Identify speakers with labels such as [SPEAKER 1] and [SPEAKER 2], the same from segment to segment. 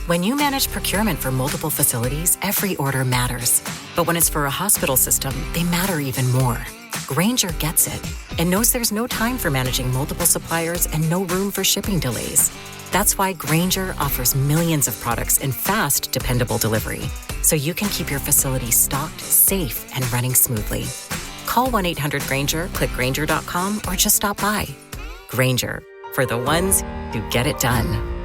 [SPEAKER 1] When you manage procurement for multiple facilities, every order matters. But when it's for a hospital system, they matter even more. Grainger gets it and knows there's no time for managing multiple suppliers and no room for shipping delays. That's why Grainger offers millions of products in fast, dependable delivery, so you can keep your facility stocked, safe, and running smoothly. Call 1-800-GRAINGER, click Grainger.com, or just stop by. Grainger, for the ones who get it done.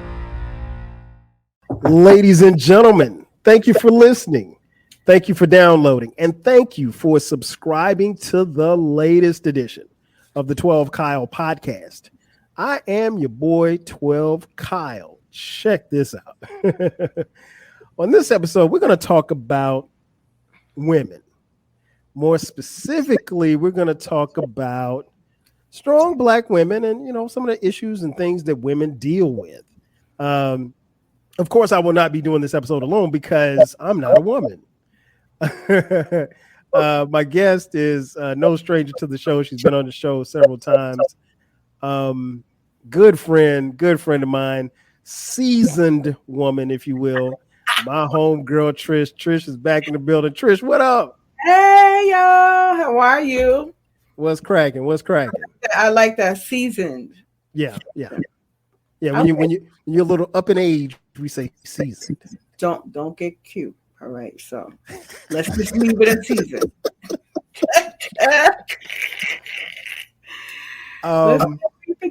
[SPEAKER 2] Ladies and gentlemen, thank you for listening. Thank you for downloading. And thank you for subscribing to the latest edition of the 12 Kyle podcast. I am your boy, 12 Kyle. Check this out. On this episode, we're going to talk about women. More specifically, we're going to talk about strong Black women and, some of the issues and things that women deal with. Of course, I will not be doing this episode alone because I'm not a woman. My guest is no stranger to the show. She's been on the show several times. Good friend of mine, seasoned woman, if you will. My homegirl, Trish. Trish is back in the building. Trish, what up?
[SPEAKER 3] Hey, y'all. How are you?
[SPEAKER 2] What's cracking?
[SPEAKER 3] I like that, seasoned.
[SPEAKER 2] Yeah. When you're a little up in age, we say seasoned.
[SPEAKER 3] Don't get cute. All right, so let's just leave it at seasoned.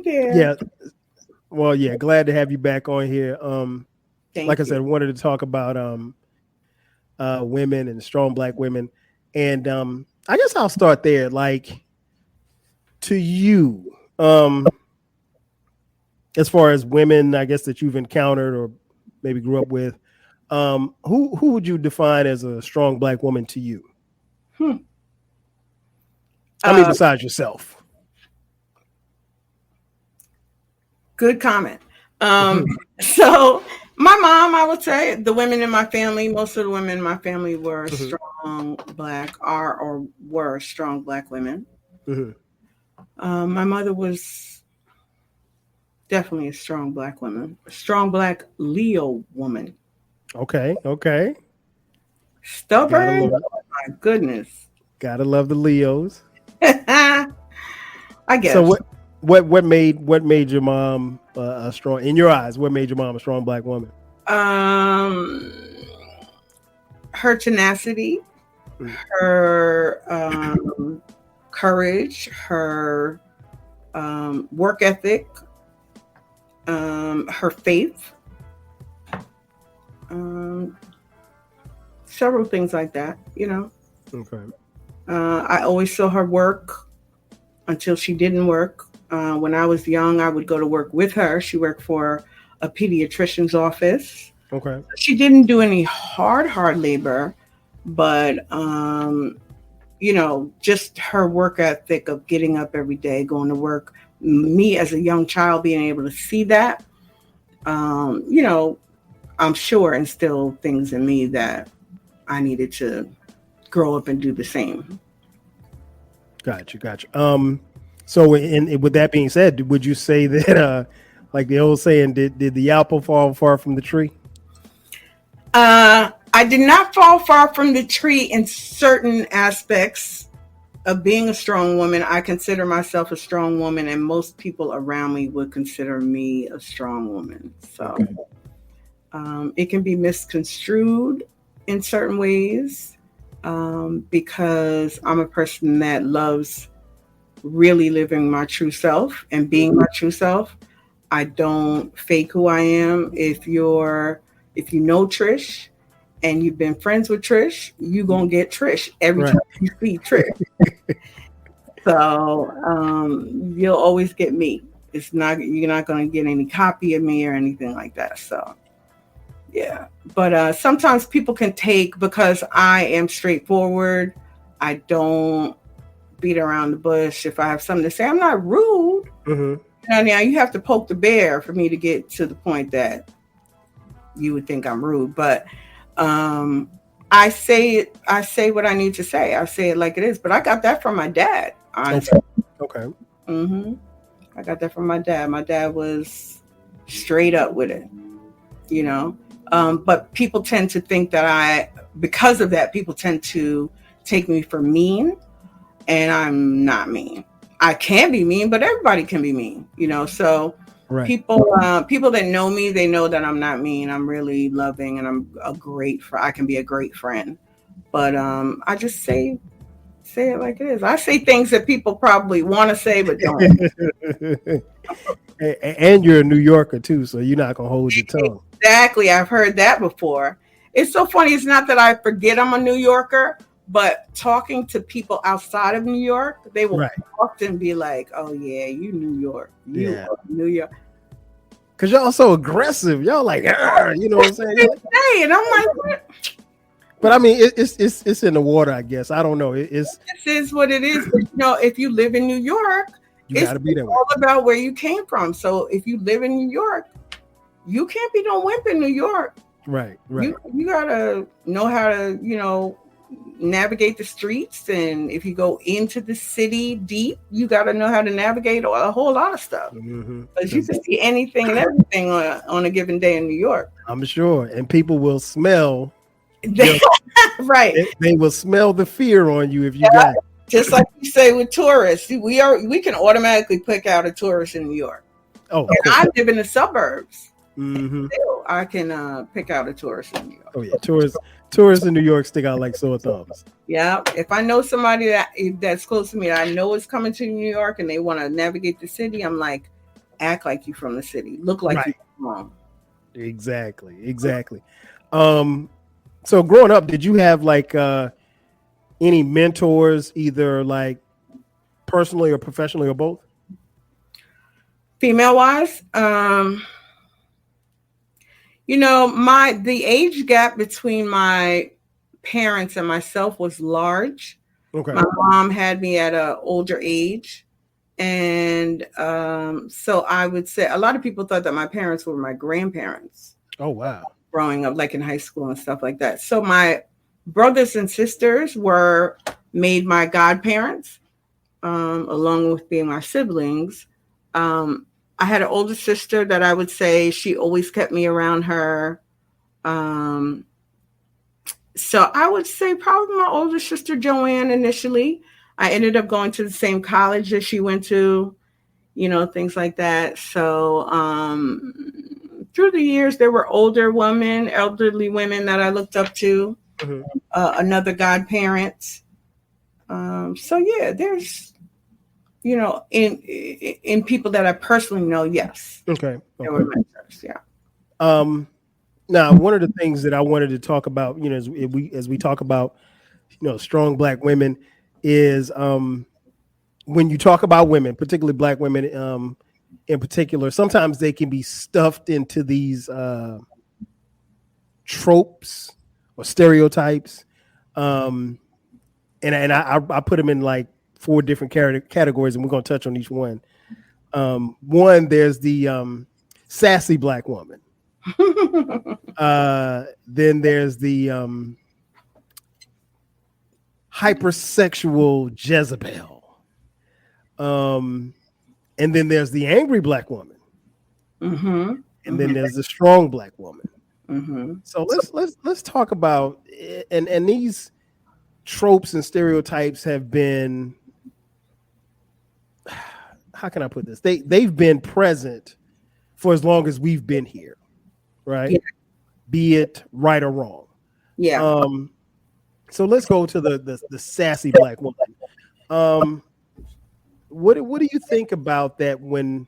[SPEAKER 2] Yeah. Well, yeah. Glad to have you back on here. Like I said, I wanted to talk about women and strong Black women, and I guess I'll start there. Like, to you, as far as women, I guess that you've encountered or maybe grew up with, who would you define as a strong Black woman to you? I mean, besides yourself.
[SPEAKER 3] Good comment. So my mom, I would say, the women in my family, most of the women in my family were strong Black, were strong Black women. My mother was definitely a strong Black woman, a strong Black Leo woman. Okay. Stubborn. Oh my goodness.
[SPEAKER 2] Gotta love the Leos.
[SPEAKER 3] I guess.
[SPEAKER 2] So what made your mom a strong, in your eyes? What made your mom a strong Black woman?
[SPEAKER 3] Her tenacity, her courage, her work ethic, her faith, several things like that.
[SPEAKER 2] Okay.
[SPEAKER 3] I always saw her work until she didn't work. When I was young, I would go to work with her. She worked for a pediatrician's office.
[SPEAKER 2] Okay.
[SPEAKER 3] She didn't do any hard labor, but, just her work ethic of getting up every day, going to work. Me as a young child, being able to see that, I'm sure instilled things in me that I needed to grow up and do the same.
[SPEAKER 2] Gotcha. So, with that being said, would you say that, like the old saying, did the apple fall far from the tree?
[SPEAKER 3] I did not fall far from the tree in certain aspects of being a strong woman. I consider myself a strong woman, and most people around me would consider me a strong woman. So, it can be misconstrued in certain ways, because I'm a person that loves really living my true self and being my true self. I don't fake who I am. If you know Trish and you've been friends with Trish, you're going to get Trish every time you see Trish. So you'll always get me. You're not going to get any copy of me or anything like that. So yeah. But sometimes people can take, because I am straightforward, I don't beat around the bush. If I have something to say, I'm not rude. Now you have to poke the bear for me to get to the point that you would think I'm rude. But I say what I need to say. I say it like it is. But I got that from my dad, honestly.
[SPEAKER 2] Okay.
[SPEAKER 3] I got that from my dad. My dad was straight up with it. But people tend to think that because of that, people tend to take me for mean, and I'm not mean. I can be mean, but everybody can be mean, so
[SPEAKER 2] Right.
[SPEAKER 3] people that know me, they know that I'm not mean. I'm really loving, and I can be a great friend. But I just say it like it is. I say things that people probably want to say but don't.
[SPEAKER 2] And you're a New Yorker too, so you're not gonna hold your tongue.
[SPEAKER 3] Exactly. I've heard that before. It's so funny. It's not that I forget I'm a New Yorker, but talking to people outside of New York, they will often be like, "Oh yeah, you New York, are New York."
[SPEAKER 2] Because y'all so aggressive. Y'all like, you know what I'm saying?
[SPEAKER 3] Hey, and I'm like, what?
[SPEAKER 2] But I mean, it's in the water, I guess. I don't know. This
[SPEAKER 3] is what it is. But, if you live in New York,
[SPEAKER 2] you got to be that way.
[SPEAKER 3] All about where you came from. So if you live in New York, you can't be no wimp in New York.
[SPEAKER 2] Right.
[SPEAKER 3] You gotta know how to, navigate the streets. And if you go into the city deep, you gotta know how to navigate a whole lot of stuff. Because you can see anything and everything on a given day in New York.
[SPEAKER 2] I'm sure. And people will smell.
[SPEAKER 3] Right.
[SPEAKER 2] They will smell the fear on you if you got it.
[SPEAKER 3] Just like you say with tourists, we can automatically pick out a tourist in New York.
[SPEAKER 2] Oh,
[SPEAKER 3] and I live in the suburbs.
[SPEAKER 2] Mm-hmm.
[SPEAKER 3] Still, I can pick out a tourist in New York.
[SPEAKER 2] Oh yeah, tourists in New York stick out like sore thumbs.
[SPEAKER 3] Yeah, if I know somebody that's close to me that I know is coming to New York and they want to navigate the city, I'm like, act like you from the city, look like you from home.
[SPEAKER 2] Exactly. So growing up, did you have like any mentors, either like personally or professionally or both?
[SPEAKER 3] Female wise, the age gap between my parents and myself was large. Okay. My mom had me at an older age. And so I would say a lot of people thought that my parents were my grandparents.
[SPEAKER 2] Oh, wow.
[SPEAKER 3] Growing up, like in high school and stuff like that. So my brothers and sisters were made my godparents, along with being my siblings. I had an older sister that I would say she always kept me around her. So I would say probably my older sister, Joanne, initially. I ended up going to the same college that she went to, things like that. So through the years, there were elderly women that I looked up to, another godparent. So yeah, there's, in people that I personally know, yes.
[SPEAKER 2] Okay.
[SPEAKER 3] There were mentors, yeah.
[SPEAKER 2] Now, one of the things that I wanted to talk about, as we talk about, strong Black women, is when you talk about women, particularly Black women, in particular, sometimes they can be stuffed into these tropes or stereotypes, and I put them in like 4 different categories, and we're going to touch on each one. One, there's the sassy Black woman. Then there's the hypersexual Jezebel, and then there's the angry Black woman, and then there's the strong Black woman. So let's talk about and these tropes and stereotypes have been, how can I put this? They've been present for as long as we've been here, right? Yeah. Be it right or wrong.
[SPEAKER 3] Yeah.
[SPEAKER 2] So let's go to the sassy Black woman. What do you think about that when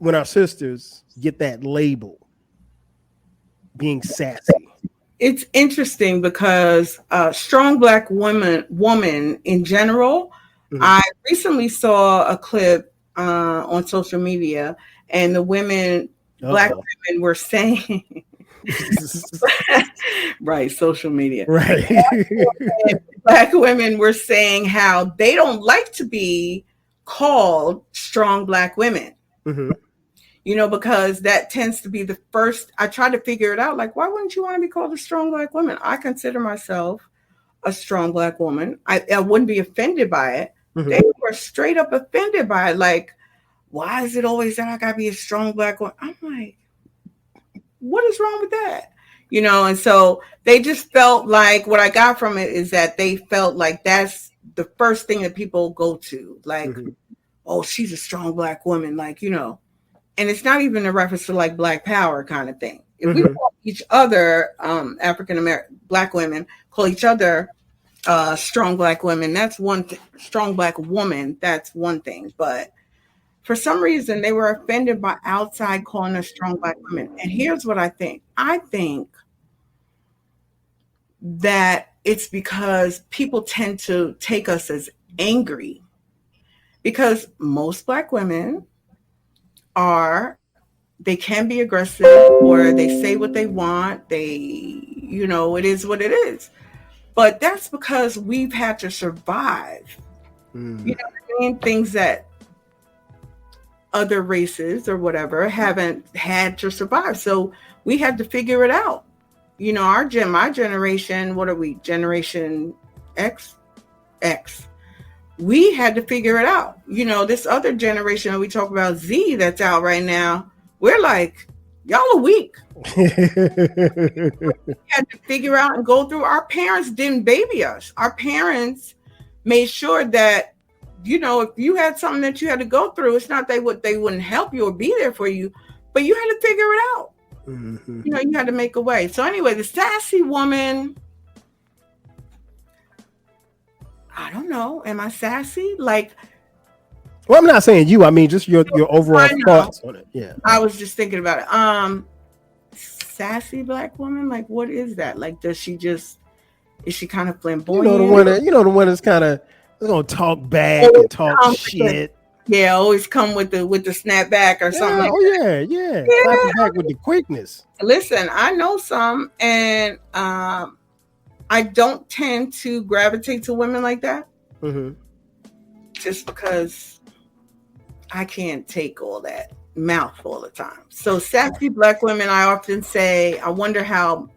[SPEAKER 2] our sisters get that label, being sassy?
[SPEAKER 3] It's interesting because strong Black woman in general. I recently saw a clip on social media, and the Black women were saying, right, social media,
[SPEAKER 2] right.
[SPEAKER 3] Black women were saying how they don't like to be called strong Black women. Because that tends to be the first. I tried to figure it out. Like, why wouldn't you want to be called a strong Black woman? I consider myself a strong Black woman. I wouldn't be offended by it. They were straight up offended by it. Like, why is it always that I gotta be a strong black woman? I'm like, what is wrong with that? And so they just felt like, what I got from it is that they felt like that's the first thing that people go to, like, oh, she's a strong black woman, like, and it's not even a reference to like black power kind of thing. If we call each other, African American black women, call each other strong black women, that's one thing. Strong black woman, that's one thing. But for some reason, they were offended by outside calling us strong black women. And here's what I think. I think that it's because people tend to take us as angry, because most black women they can be aggressive, or they say what they want. It is what it is. But that's because we've had to survive. You know what I mean? Things that other races or whatever haven't had to survive. So we had to figure it out. My generation, what are we? Generation X? We had to figure it out. This other generation that we talk about, Z, that's out right now, we're like, y'all are weak. We had to figure out and go through. Our parents didn't baby us. Our parents made sure that, if you had something that you had to go through, it's not they wouldn't help you or be there for you, but you had to figure it out. You had to make a way. So anyway, the sassy woman, I don't know. Am I sassy? Like,
[SPEAKER 2] well, I'm not saying you. I mean, just your overall thoughts on it. Yeah.
[SPEAKER 3] I was just thinking about it. Sassy black woman. Like, what is that? Like, is she kind of flamboyant?
[SPEAKER 2] The one that's kind of gonna talk back and talk shit.
[SPEAKER 3] Yeah, always come with the snapback or something.
[SPEAKER 2] Yeah. Clapping back with the quickness.
[SPEAKER 3] Listen, I know some, and I don't tend to gravitate to women like that. Just because I can't take all that mouth all the time. So sassy black women, I often say, I wonder how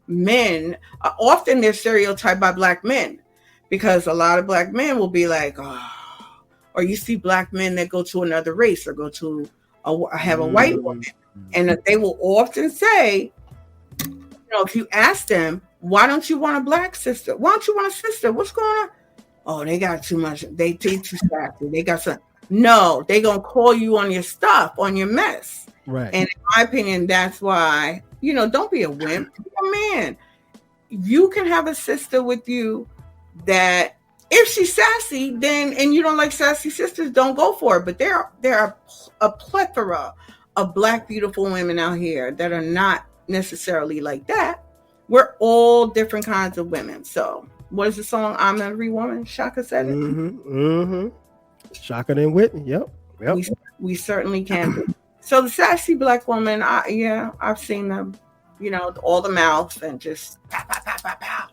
[SPEAKER 3] men, often they're stereotyped by black men, because a lot of black men will be like, oh, or you see black men that go to another race or go to have a white woman, and they will often say, if you ask them, why don't you want a black sister? Why don't you want a sister? What's going on? Oh, they got too much. They too sassy. They got some. No, they gonna call you on your stuff, on your mess.
[SPEAKER 2] Right.
[SPEAKER 3] And in my opinion, that's why, don't be a wimp. Be a man. You can have a sister with you that, if she's sassy, then, and you don't like sassy sisters, don't go for it. But there are a plethora of black beautiful women out here that are not necessarily like that. We're all different kinds of women. So, what is the song? I'm Every Woman. Shaka said it.
[SPEAKER 2] Shaka and Whitney. Yep.
[SPEAKER 3] We certainly can be. So the sassy black woman, I've seen them. All the mouth and just pow, pow, pow, pow, pow.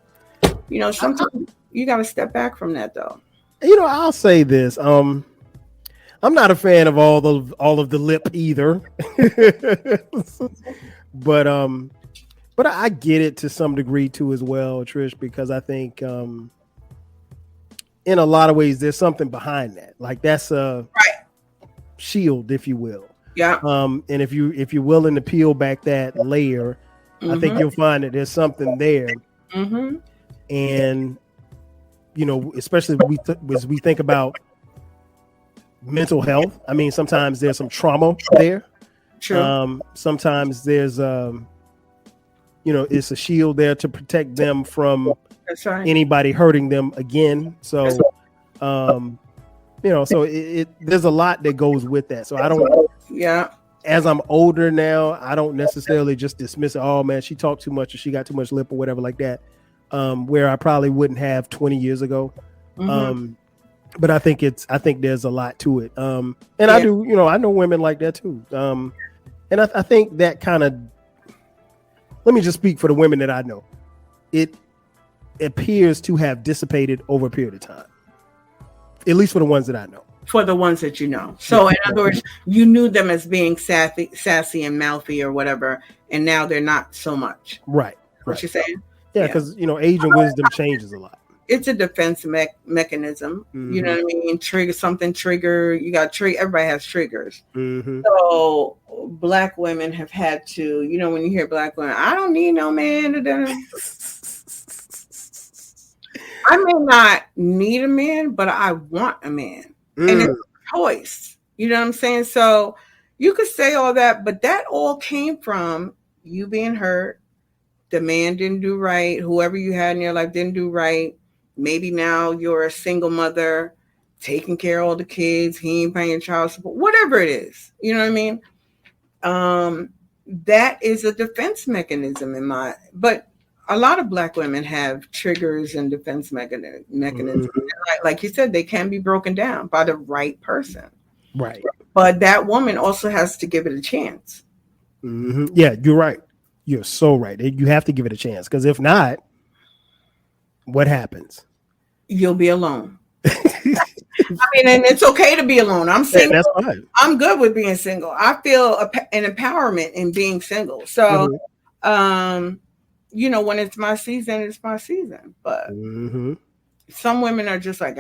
[SPEAKER 3] Sometimes you got to step back from that, though.
[SPEAKER 2] I'll say this. I'm not a fan of all of the lip either. But I get it to some degree too as well, Trish, because I think in a lot of ways there's something behind that. Like, that's a shield, if you will.
[SPEAKER 3] Yeah.
[SPEAKER 2] And if you're willing to peel back that layer, I think you'll find that there's something there. And especially as we think about mental health. I mean, sometimes there's some trauma there.
[SPEAKER 3] True.
[SPEAKER 2] Sometimes there's it's a shield there to protect them from anybody hurting them again. So, so there's a lot that goes with that. So I don't.
[SPEAKER 3] Yeah.
[SPEAKER 2] As I'm older now, I don't necessarily just dismiss it. Oh man, she talked too much, or she got too much lip, or whatever like that. Where I probably wouldn't have 20 years ago. But I think there's a lot to it. And I do, I know women like that too. And I think that kind of, let me just speak for the women that I know. It appears to have dissipated over a period of time, at least for the ones that I know.
[SPEAKER 3] For the ones that you know. So in other words, you knew them as being sassy and mouthy or whatever, and now they're not so much.
[SPEAKER 2] Right.
[SPEAKER 3] What you saying?
[SPEAKER 2] Yeah, because age and wisdom changes a lot.
[SPEAKER 3] it's a defense mechanism.
[SPEAKER 2] Mm-hmm.
[SPEAKER 3] You know what I mean? Trigger. You got trigger. Everybody has triggers.
[SPEAKER 2] Mm-hmm.
[SPEAKER 3] So Black women have had to, when you hear Black women, I don't need no man. I may not need a man, but I want a man. And it's a choice. You know what I'm saying? So you could say all that, but that all came from you being hurt. The man didn't do right. Whoever you had in your life didn't do right. Maybe now you're a single mother, taking care of all the kids. He ain't paying child support. Whatever it is. You know what I mean? That is a defense mechanism but a lot of Black women have triggers and defense mechanisms. Mm-hmm. Like you said, they can be broken down by the right person.
[SPEAKER 2] Right.
[SPEAKER 3] But that woman also has to give it a chance.
[SPEAKER 2] Mm-hmm. Yeah, you're right. You're so right. You have to give it a chance, because if not, what happens?
[SPEAKER 3] You'll be alone. I mean, and it's okay to be alone. I'm single.
[SPEAKER 2] Yeah, that's fine.
[SPEAKER 3] I'm good with being single. I feel an empowerment in being single. So, when it's my season, it's my season. But some women are just like,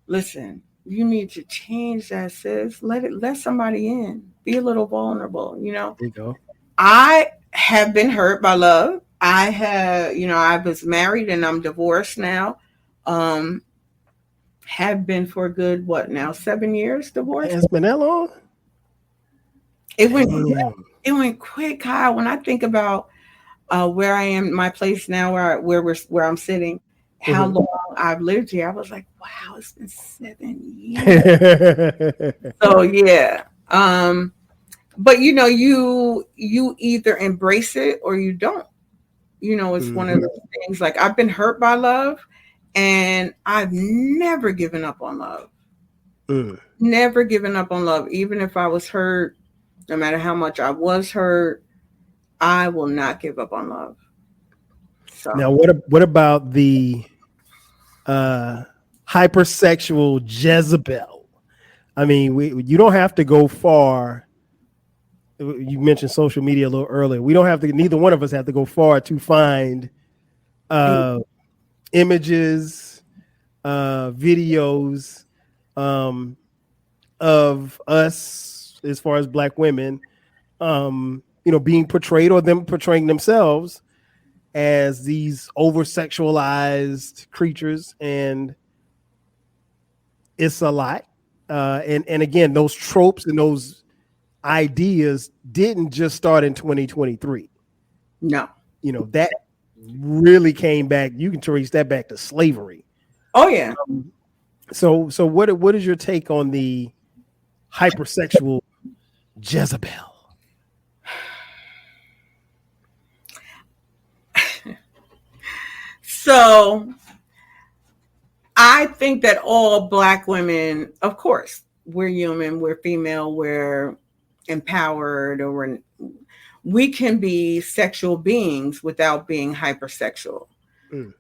[SPEAKER 3] listen, you need to change that, sis. Let somebody in. Be a little vulnerable,
[SPEAKER 2] There you go.
[SPEAKER 3] I have been hurt by love. I was married and I'm divorced now. Have been for a good, 7 years divorced?
[SPEAKER 2] It's been that long?
[SPEAKER 3] It went quick, Kyle. When I think about where I am, my place now, where I'm sitting, how long I've lived here, I was like, wow, it's been 7 years. So yeah. But you either embrace it or you don't. It's one of those things. Like, I've been hurt by love, and I've never given up on love. Never given up on love. Even if I was hurt, no matter how much I was hurt, I will not give up on love. So
[SPEAKER 2] now, what about the hypersexual Jezebel? I mean, you don't have to go far. You mentioned social media a little earlier. We don't have to. Neither one of us have to go far to find images, videos of us, as far as Black women, being portrayed, or them portraying themselves as these over-sexualized creatures, and it's a lot. And again, those tropes and those ideas didn't just start in 2023.
[SPEAKER 3] No.
[SPEAKER 2] That really came back. You can trace that back to slavery.
[SPEAKER 3] Oh yeah.
[SPEAKER 2] So what is your take on the hypersexual Jezebel?
[SPEAKER 3] So I think that all Black women, of course, we're human, we're female, we're empowered, or we can be sexual beings without being hypersexual.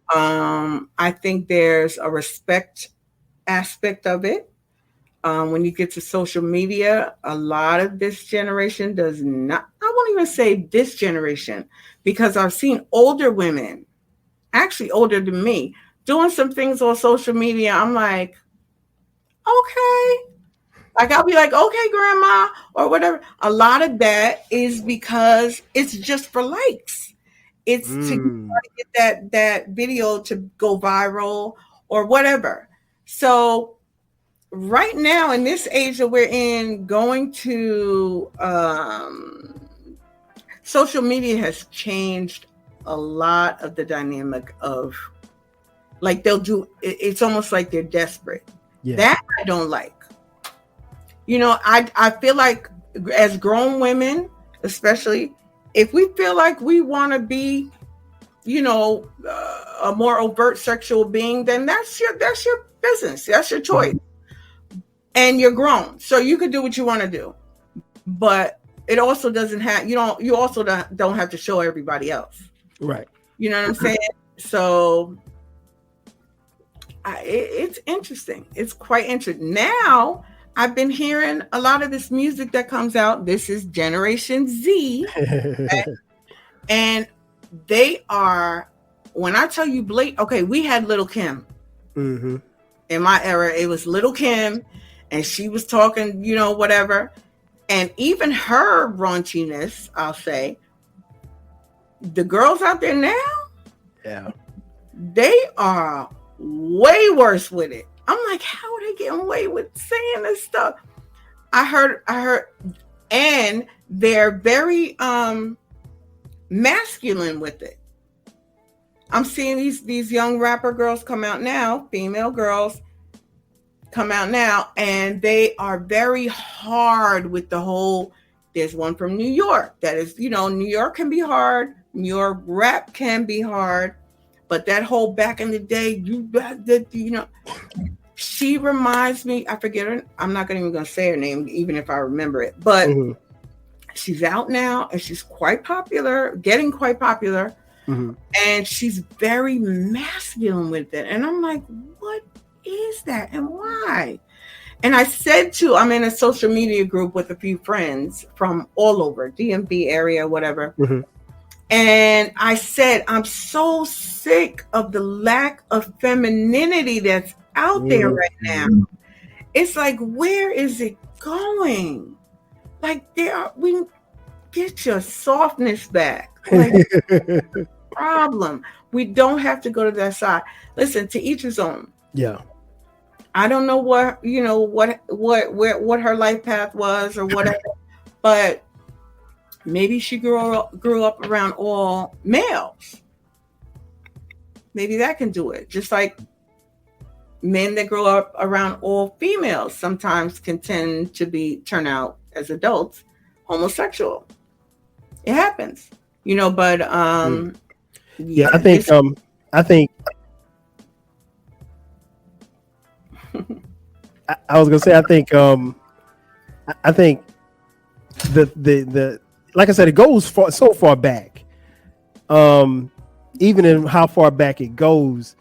[SPEAKER 3] I think there's a respect aspect of it. When you get to social media, a lot of this generation does not, I won't even say this generation, because I've seen older women, actually older than me, doing some things on social media. I'm like, okay. Like, I'll be like, okay, grandma, or whatever. A lot of that is because it's just for likes. It's to get that video to go viral or whatever. So right now, in this age that we're in, going to social media has changed a lot of the dynamic of, like, it's almost like they're desperate. Yeah. That I don't like. I feel like as grown women, especially, if we feel like we want to be, a more overt sexual being, then that's your business. That's your choice. And you're grown, so you can do what you want to do. But it also doesn't have, you also don't have to show everybody else.
[SPEAKER 2] Right.
[SPEAKER 3] You know what I'm saying? So it's interesting. It's quite interesting. Now, I've been hearing a lot of this music that comes out. This is Generation Z. And they are when I tell you Blake, okay, we had Little Kim.
[SPEAKER 2] Mm-hmm.
[SPEAKER 3] In my era, it was Little Kim, and she was talking, whatever. And even her raunchiness, I'll say, the girls out there now,
[SPEAKER 2] yeah,
[SPEAKER 3] they are way worse with it. I'm like, how are they getting away with saying this stuff? I heard, and they're very masculine with it. I'm seeing these young rapper girls come out now, female girls come out now, and they are very hard with the whole. There's one from New York that is, New York can be hard. New York rap can be hard, but that whole back in the day, she reminds me. I forget her. I'm not even going to say her name, even if I remember it. But she's out now, and she's quite popular, getting quite popular.
[SPEAKER 2] Mm-hmm.
[SPEAKER 3] And she's very masculine with it. And I'm like, what is that and why? And I'm in a social media group with a few friends from all over, DMV area, whatever.
[SPEAKER 2] Mm-hmm.
[SPEAKER 3] And I said, I'm so sick of the lack of femininity that's out there right now. It's like, where is it going? Like, we get your softness back. Like, problem. We don't have to go to that side. Listen, to each his own.
[SPEAKER 2] Yeah.
[SPEAKER 3] I don't know what her life path was or whatever, but maybe she grew up around all males. Maybe that can do it. Just like men that grow up around all females sometimes can tend to turn out as adults homosexual. It happens, but
[SPEAKER 2] yeah, I think I was gonna say, I think the like I said, it goes so far back. Even in how far back it goes,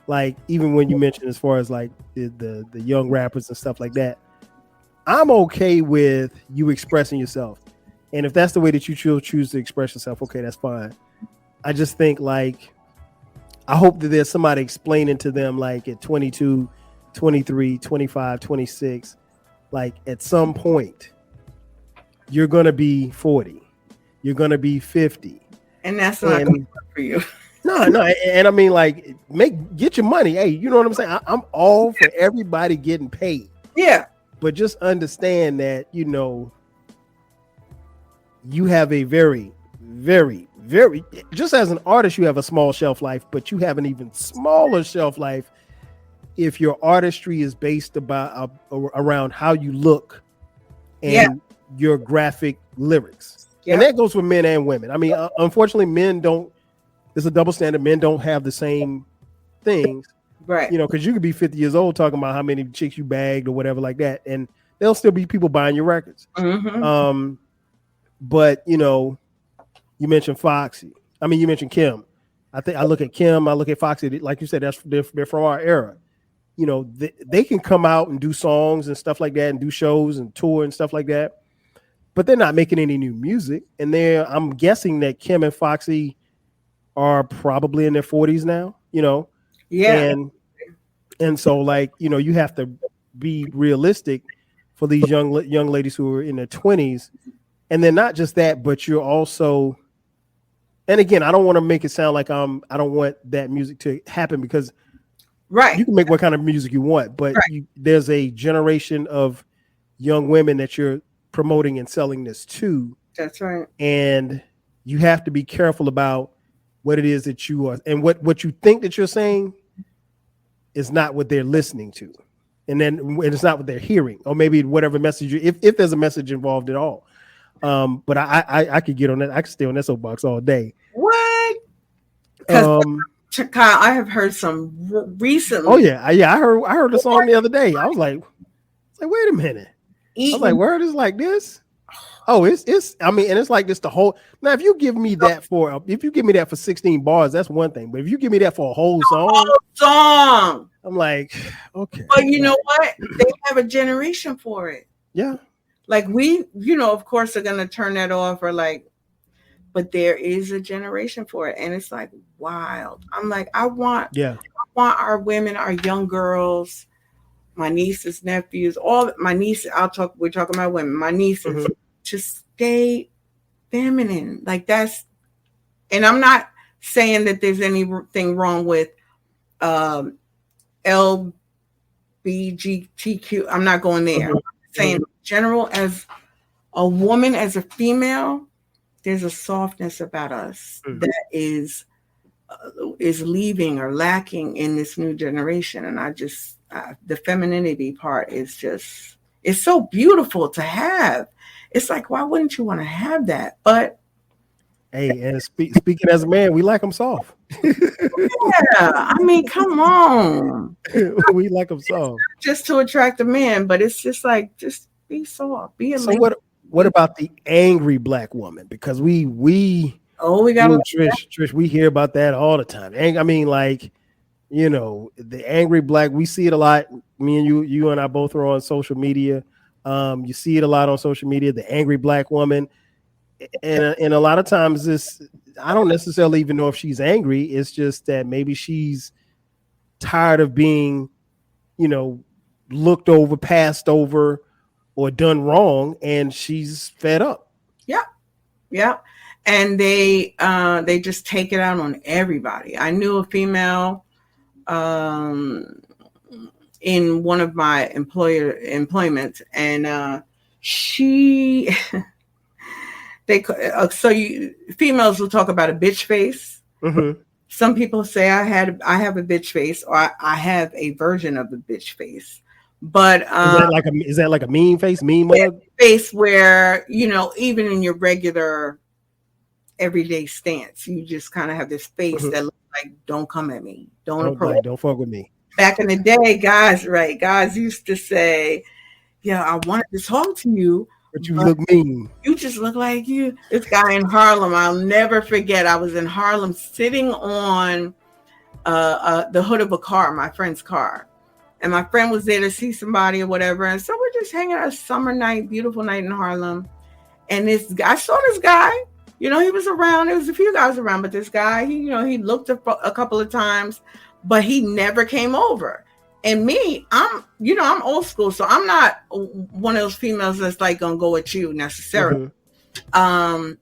[SPEAKER 2] like even when you mentioned as far as like the young rappers and stuff like that, I'm okay with you expressing yourself, and if that's the way that you choose to express yourself, okay, that's fine. I just think, like, I hope that there's somebody explaining to them, like at 22, 23, 25, 26, like at some point you're going to be 40, you're going to be 50.
[SPEAKER 3] And that's not going to work for you.
[SPEAKER 2] No. And I mean, like, get your money. Hey, you know what I'm saying? I'm all for everybody getting paid.
[SPEAKER 3] Yeah.
[SPEAKER 2] But just understand that, you have a very, very, very, just as an artist, you have a small shelf life, but you have an even smaller shelf life if your artistry is based around how you look and your graphic lyrics. Yeah. And that goes for men and women. I mean, unfortunately, it's a double standard. Men don't have the same things.
[SPEAKER 3] Right.
[SPEAKER 2] Because you could be 50 years old talking about how many chicks you bagged or whatever like that, and there'll still be people buying your records.
[SPEAKER 3] Mm-hmm.
[SPEAKER 2] But you mentioned Foxy. I mean, you mentioned Kim. I think I look at Kim, I look at Foxy. Like you said, they're from our era. They can come out and do songs and stuff like that, and do shows and tour and stuff like that. But they're not making any new music. And I'm guessing that Kim and Foxy are probably in their 40s now.
[SPEAKER 3] Yeah.
[SPEAKER 2] And so, like, you have to be realistic for these young ladies who are in their 20s. And then not just that, but you're also, and again, I don't want to make it sound like I don't want that music to happen, because you can make what kind of music you want, but there's a generation of young women that you're promoting and selling this to.
[SPEAKER 3] That's right. And
[SPEAKER 2] you have to be careful about what it is that you are, and what you think that you're saying is not what they're listening to. And it's not what they're hearing, or maybe whatever message if there's a message involved at all. But I could get on that. I could stay on that soapbox all day.
[SPEAKER 3] What? Kyle, I have heard some recently.
[SPEAKER 2] Oh yeah. I heard the song the other day. I was like, wait a minute. I was like, word is like this. Oh, it's. I mean, and it's like this the whole. Now, if you give me that for 16 bars, that's one thing. But if you give me that for a whole song, I'm like, okay.
[SPEAKER 3] But you know what? They have a generation for it.
[SPEAKER 2] Yeah.
[SPEAKER 3] Like we, of course, are gonna turn that off, or like, but there is a generation for it, and it's like wild. I'm like, I want
[SPEAKER 2] Yeah.
[SPEAKER 3] our women, our young girls, my nieces, nephews, all my nieces. We're talking about women. My nieces to stay feminine. Like that's, and I'm not saying that there's anything wrong with LBGTQ. I'm not going there. I'm saying in general, as a woman, as a female, there's a softness about us that is leaving or lacking in this new generation. And I just, the femininity part is just, it's so beautiful to have. It's like, why wouldn't you want to have that? But
[SPEAKER 2] hey, and speaking as a man, we like them soft.
[SPEAKER 3] yeah, I mean, come on.
[SPEAKER 2] We like them soft.
[SPEAKER 3] Just to attract a man, but it's just like, just be soft, be a
[SPEAKER 2] So what about the angry black woman? Because we
[SPEAKER 3] got
[SPEAKER 2] Trish, we hear about that all the time. I mean, like, you know, the angry black, we see it a lot. Me and you and I both are on social media. You see it a lot on social media, the angry black woman. And a lot of times I don't necessarily even know if she's angry. It's just that maybe she's tired of being, you know, looked over, passed over, or done wrong, and she's fed up.
[SPEAKER 3] Yeah. And they just take it out on everybody. I knew a female in one of my employments, and she females will talk about a bitch face. Some people say I have a bitch face, or I have a version of a bitch face. But
[SPEAKER 2] is that like a mean face, mean mug?
[SPEAKER 3] Face where, you know, even in your regular everyday stance, you just kind of have this face that looks like, don't come at me, don't approach,
[SPEAKER 2] don't fuck with me.
[SPEAKER 3] Back in the day, guys used to say, yeah, I wanted to talk to you,
[SPEAKER 2] but you look mean.
[SPEAKER 3] You just look like you. This guy in Harlem, I'll never forget. I was in Harlem sitting on the hood of a car, my friend's car. And my friend was there to see somebody or whatever. And so we're just hanging out, a summer night, beautiful night in Harlem. And I saw this guy, you know, he was around. There was a few guys around, but this guy, he looked a couple of times, but he never came over. And me, I'm old school, so I'm not one of those females that's like gonna go at you necessarily. So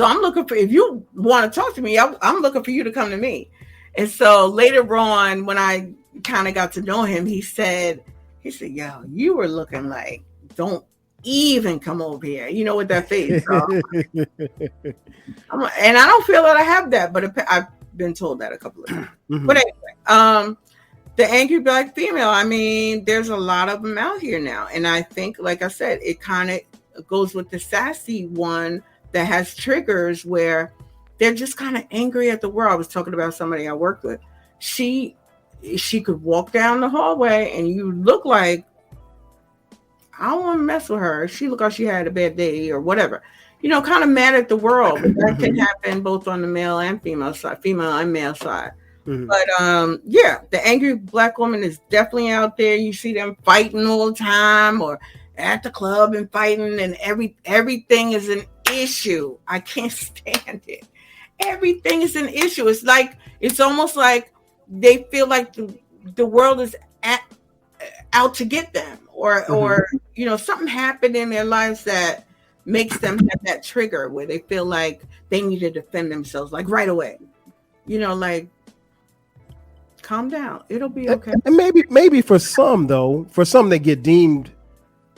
[SPEAKER 3] I'm looking for, if you want to talk to me, I'm looking for you to come to me. And so later on, when I kind of got to know him, he said, yo, you were looking like, don't even come over here, you know, with that face. So, and I don't feel that I have that, but I've been told that a couple of times. But anyway, the angry black female, I mean, there's a lot of them out here now. And I think, like I said, it kind of goes with the sassy one that has triggers where they're just kind of angry at the world. I was talking about somebody I worked with. She could walk down the hallway and you look like, I don't want to mess with her. She looked like she had a bad day or whatever. You know, kind of mad at the world. That can happen both on the male and female side, female and male side. But yeah, the angry black woman is definitely out there. You see them fighting all the time, or at the club and fighting, and everything is an issue. I can't stand it. Everything is an issue. It's almost like they feel like the world is out to get them, or you know, something happened in their lives that makes them have that trigger where they feel like they need to defend themselves, like right away. You know, like, calm down, it'll be okay.
[SPEAKER 2] And maybe for some that get deemed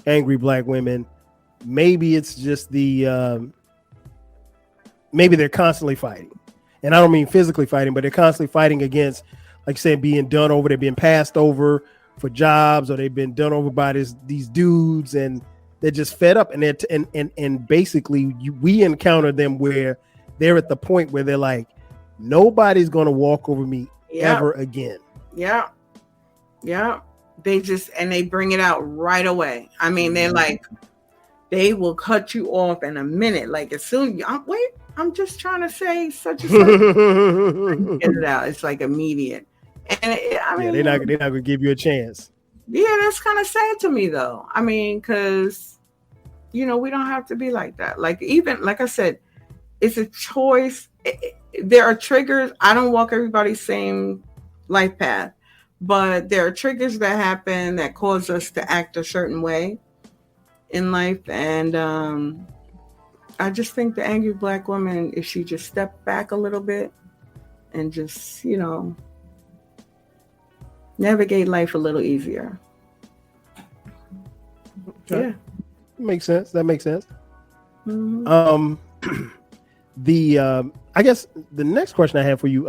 [SPEAKER 2] angry black women, maybe it's just maybe they're constantly fighting. And I don't mean physically fighting, but they're constantly fighting against, like you said, being done over. They're being passed over for jobs, or they've been done over by these dudes, and they're just fed up. And and basically we encounter them where they're at the point where they're like, nobody's going to walk over me ever again. Yeah.
[SPEAKER 3] They bring it out right away. I mean, they're like, they will cut you off in a minute. Like, as soon I'm just trying to say such and such. Get it out. It's like immediate. And I mean,
[SPEAKER 2] they're not gonna give you a chance.
[SPEAKER 3] Yeah, that's kind of sad to me, though. I mean, because, you know, we don't have to be like that. Like, even like I said, It's a choice. There are triggers. I don't walk everybody's same life path, but there are triggers that happen that cause us to act a certain way in life. And I just think the angry Black woman, if she just stepped back a little bit and just, navigate life a little easier.
[SPEAKER 2] Okay.
[SPEAKER 3] Yeah.
[SPEAKER 2] Makes sense. That makes sense.
[SPEAKER 3] Mm-hmm.
[SPEAKER 2] I guess the next question I have for you,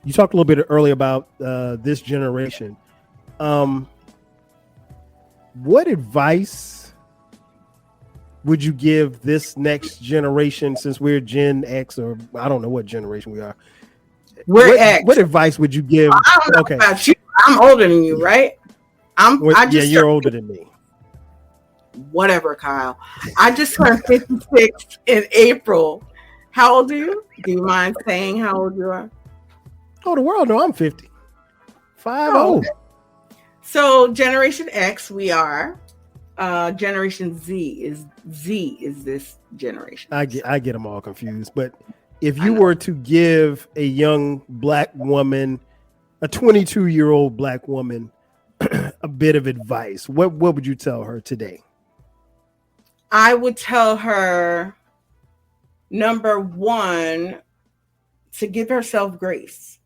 [SPEAKER 2] you talked a little bit earlier about this generation. What advice would you give this next generation, since we're Gen X, or I don't know what generation we are?
[SPEAKER 3] We're X.
[SPEAKER 2] What advice would you give?
[SPEAKER 3] I don't know about you. I'm older than you, right?
[SPEAKER 2] You're older than me.
[SPEAKER 3] Whatever, Kyle. I just turned 56 in April. How old are you? Do you mind saying how old you are?
[SPEAKER 2] Oh, the world know I'm 50. 50.
[SPEAKER 3] Okay. So Generation X, we are. Generation Z is this generation.
[SPEAKER 2] I get them all confused. But if you were to give a young Black woman, a 22-year-old Black woman, a bit of advice, what would you tell her today?
[SPEAKER 3] I would tell her, number one, to give herself grace.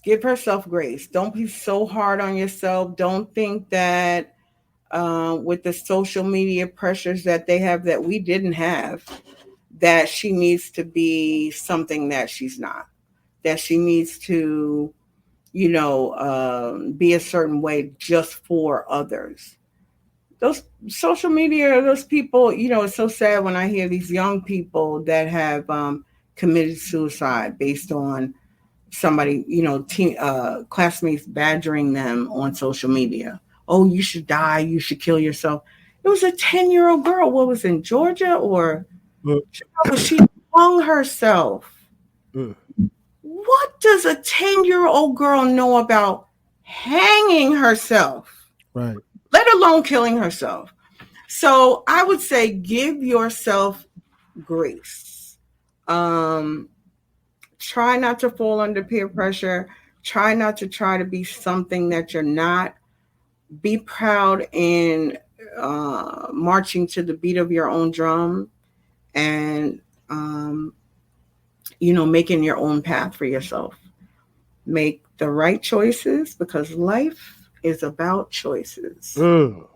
[SPEAKER 3] Give herself grace. Don't be so hard on yourself. Don't think that with the social media pressures that they have, that we didn't have, that she needs to be something that she's not, that she needs to, be a certain way just for others. Those social media, those people, it's so sad when I hear these young people that have committed suicide based on somebody, classmates badgering them on social media. Oh, you should die. You should kill yourself. It was a 10-year-old girl. What was in Georgia or she hung herself. What does a 10-year-old girl know about hanging herself?
[SPEAKER 2] Right.
[SPEAKER 3] Let alone killing herself. So I would say give yourself grace. Try not to fall under peer pressure. Try not to try to be something that you're not. Be proud in marching to the beat of your own drum and, making your own path for yourself. Make the right choices because life is about choices.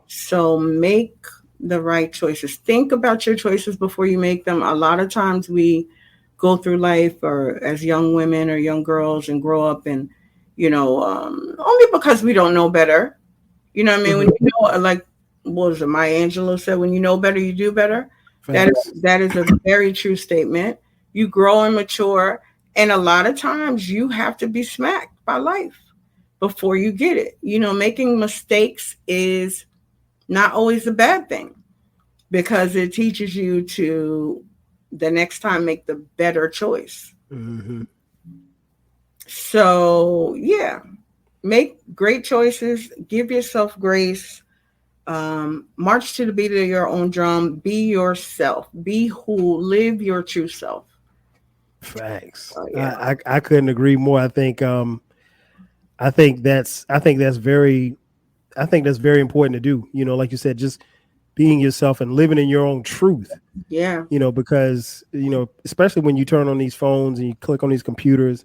[SPEAKER 3] So make the right choices. Think about your choices before you make them. A lot of times we go through life or as young women or young girls and grow up and, only because we don't know better. You know what I mean? When you know, like, what was it? Maya Angelou said, when you know better, you do better. That is a very true statement. You grow and mature. And a lot of times you have to be smacked by life before you get it. Making mistakes is not always a bad thing because it teaches you to the next time make the better choice. So yeah, make great choices, give yourself grace, march to the beat of your own drum, be yourself, live your true self.
[SPEAKER 2] Facts. I couldn't agree more. I think that's very important to do. Like you said, just being yourself and living in your own truth.
[SPEAKER 3] Yeah.
[SPEAKER 2] Because, especially when you turn on these phones and you click on these computers,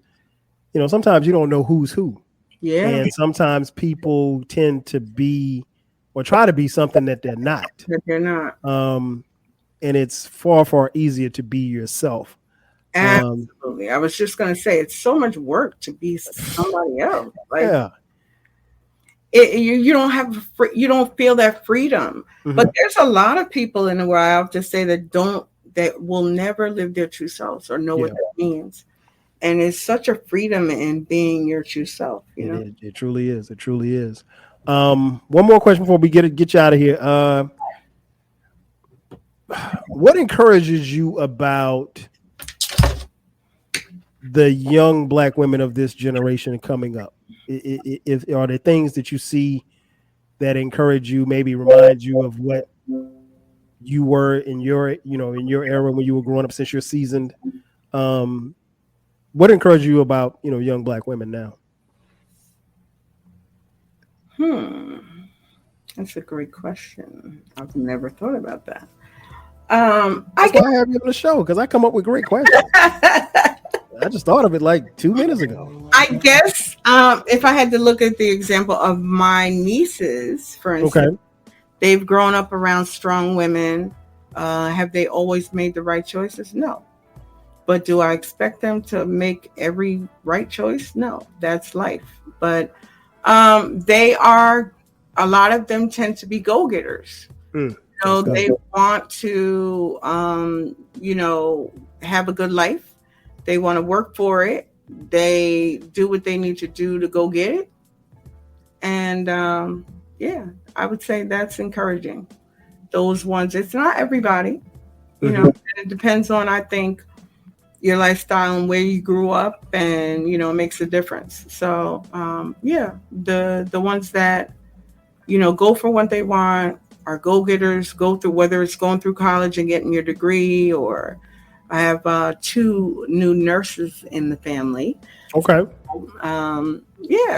[SPEAKER 2] sometimes you don't know who's who.
[SPEAKER 3] Yeah.
[SPEAKER 2] And sometimes people tend to be or try to be something that they're not. And it's far, far easier to be yourself.
[SPEAKER 3] Absolutely. I was just going to say, it's so much work to be somebody else. You don't feel that freedom. But there's a lot of people in the world, I have to say, that will never live their true selves or know what that means. And it's such a freedom in being your true self.
[SPEAKER 2] It truly is. It truly is. One more question before we get you out of here. What encourages you about the young Black women of this generation coming up? Are there things that you see that encourage you, maybe remind you of what you were in your era when you were growing up, since you're seasoned. What encourages you about, young Black women now?
[SPEAKER 3] That's a great question. I've never thought about that.
[SPEAKER 2] That's why I have you on the show, because I come up with great questions. I just thought of it like 2 minutes ago.
[SPEAKER 3] I guess if I had to look at the example of my nieces, for instance, they've grown up around strong women. Have they always made the right choices? No. But do I expect them to make every right choice? No, that's life. But they are, a lot of them tend to be go-getters. So they want to, have a good life. They want to work for it. They do what they need to do to go get it. And I would say that's encouraging. Those ones, it's not everybody. It depends on, I think, your lifestyle and where you grew up, and it makes a difference. So the ones that go for what they want are go-getters, go through, whether it's going through college and getting your degree, or I have 2 new nurses in the family.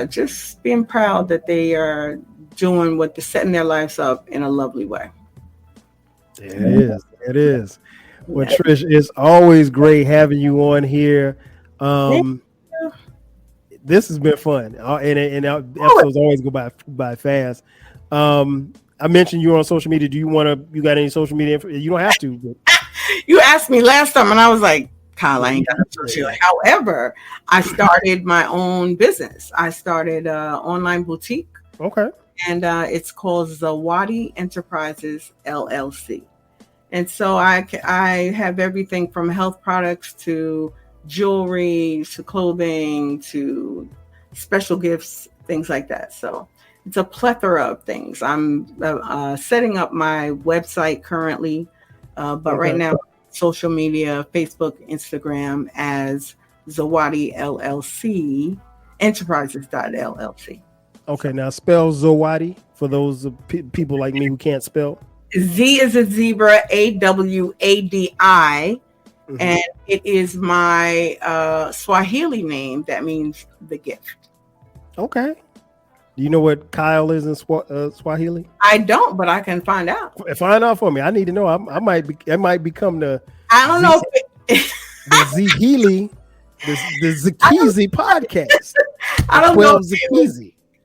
[SPEAKER 3] Just being proud that they are doing what they're setting their lives up in a lovely way.
[SPEAKER 2] It is. Well, Trish, it's always great having you on here. This has been fun, and episodes always go by fast. I mentioned you on social media. You got any social media? You don't have to. But.
[SPEAKER 3] You asked me last time, and I was like, Kyle, I ain't got a social media. However, I started my own business. I started an online boutique.
[SPEAKER 2] Okay.
[SPEAKER 3] And it's called Zawadi Enterprises, LLC. And so I have everything from health products to jewelry to clothing to special gifts, things like that. So it's a plethora of things. I'm setting up my website currently, but right now, social media, Facebook, Instagram as Zawadi LLC, enterprises.llc.
[SPEAKER 2] Okay, now spell Zawadi for those people like me who can't spell.
[SPEAKER 3] Z is a zebra, AWADI, and it is my Swahili name. That means the gift.
[SPEAKER 2] Okay. Do you know what Kyle is in Swahili?
[SPEAKER 3] I don't, but I can find out.
[SPEAKER 2] Find out for me. I need to know. I might become the.
[SPEAKER 3] I don't know.
[SPEAKER 2] The Zihili, the Zikizi podcast.
[SPEAKER 3] I don't know.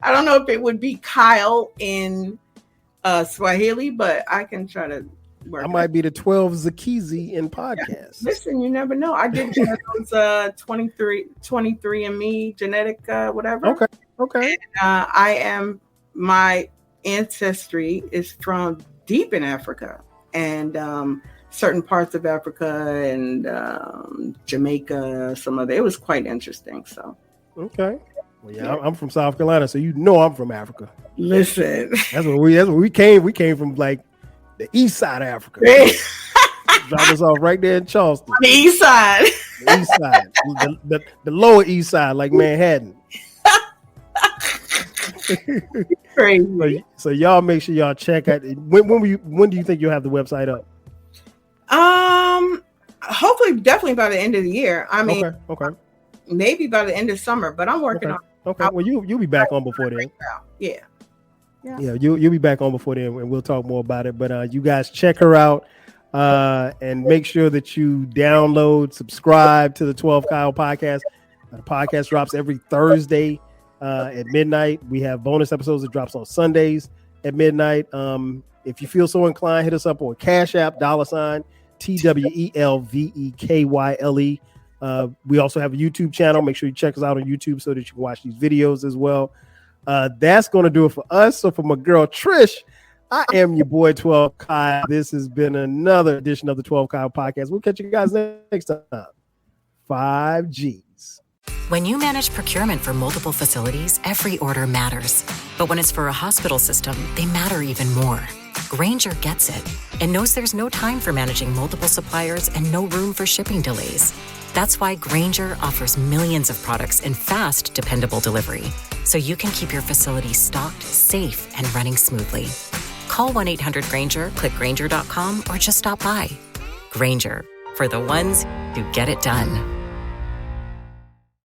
[SPEAKER 3] I don't know if it would be Kyle in Swahili, but I can try to work.
[SPEAKER 2] I might be the 12 Zikizi in podcast.
[SPEAKER 3] Listen, you never know. I did those 23andMe genetic whatever.
[SPEAKER 2] Okay.
[SPEAKER 3] And, my ancestry is from deep in Africa, and certain parts of Africa and Jamaica, it was quite interesting. So
[SPEAKER 2] okay. Well, yeah, I'm from South Carolina, so I'm from Africa.
[SPEAKER 3] Listen,
[SPEAKER 2] that's where we came. We came from like the east side of Africa. Dropped us off right there in Charleston.
[SPEAKER 3] The east side.
[SPEAKER 2] The east side. The lower east side, like Manhattan.
[SPEAKER 3] Crazy.
[SPEAKER 2] So y'all make sure y'all check out. When do you think you'll have the website up?
[SPEAKER 3] Hopefully, definitely by the end of the year. I mean,
[SPEAKER 2] okay.
[SPEAKER 3] Maybe by the end of summer, but I'm working on it.
[SPEAKER 2] Okay. Well, you'll be back on before then.
[SPEAKER 3] Yeah.
[SPEAKER 2] You'll be back on before then, and we'll talk more about it. But you guys check her out, and make sure that you download, subscribe to the 12 Kyle podcast. The podcast drops every Thursday at midnight. We have bonus episodes that drops on Sundays at midnight. If you feel so inclined, hit us up on Cash App, $TWELVEKYLE. We also have a YouTube channel. Make sure you check us out on YouTube so that you can watch these videos as well. That's going to do it for us. So for my girl Trish, I am your boy 12 Kyle. This has been another edition of the 12 Kyle podcast. We'll catch you guys next time. 5Gs.
[SPEAKER 1] When you manage procurement for multiple facilities, every order matters. But when it's for a hospital system, they matter even more. Grainger gets it and knows there's no time for managing multiple suppliers and no room for shipping delays. That's why Grainger offers millions of products in fast, dependable delivery, so you can keep your facility stocked, safe, and running smoothly. Call Call 1-800-GRANGER, click Granger.com, or just stop by. Granger, for the ones who get it done.